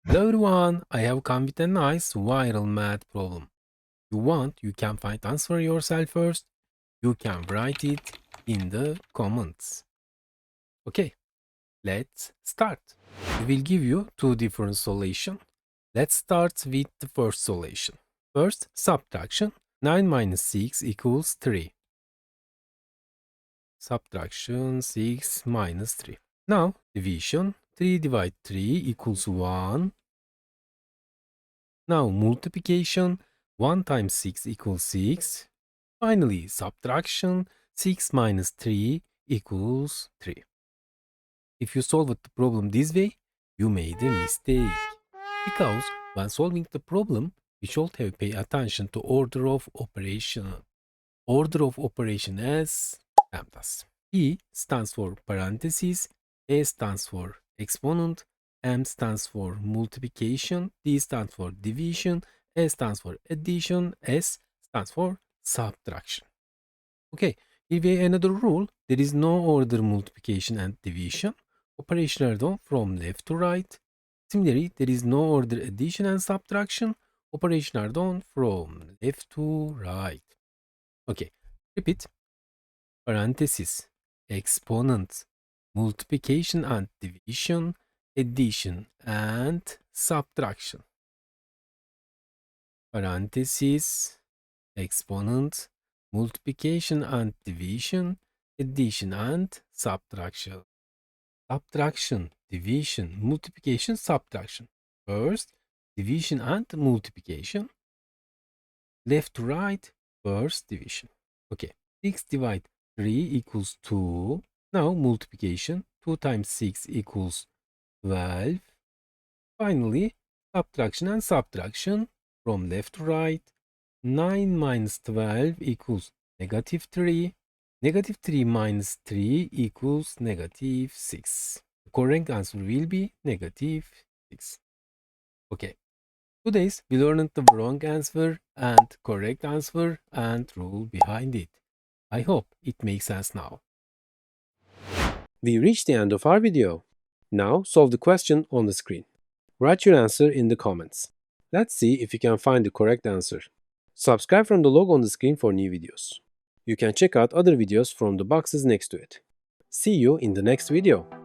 Hello everyone, I have come with a nice viral math problem. If you want, you can find answer yourself first. You can write it in the comments. Okay, let's start. I will give you two different solutions. Let's start with the first solution. First, subtraction. 9 minus 6 equals 3. Subtraction 6 minus 3. Now, division. 3 divided 3 equals 1. Now, multiplication. 1 times 6 equals 6. Finally, subtraction. 6 minus 3 equals 3. If you solve the problem this way, you made a mistake. Because when solving the problem, we should have pay attention to order of operation. Order of operation as lambdas. E stands for parentheses, A stands for exponent, M stands for multiplication, D stands for division, A stands for addition, S stands for subtraction. Okay, here we have another rule. There is no order multiplication and division. Operation are done from left to right. Similarly, there is no order addition and subtraction. Operation are done from left to right. Okay, repeat. Parenthesis, exponent, multiplication and division, addition and subtraction. Parenthesis, exponent, multiplication and division, addition and subtraction. Subtraction, division, multiplication, subtraction. First, division and multiplication. Left to right, first division. Okay, 6 divided 3 equals 2. Now multiplication, 2 times 6 equals 12. Finally, subtraction and subtraction from left to right. 9 minus 12 equals negative 3. Negative 3 minus 3 equals negative 6. The correct answer will be negative 6. Okay. Today's we learned the wrong answer and correct answer and rule behind it. I hope it makes sense now. We reached the end of our video. Now solve the question on the screen. Write your answer in the comments. Let's see if you can find the correct answer. Subscribe from the logo on the screen for new videos. You can check out other videos from the boxes next to it. See you in the next video.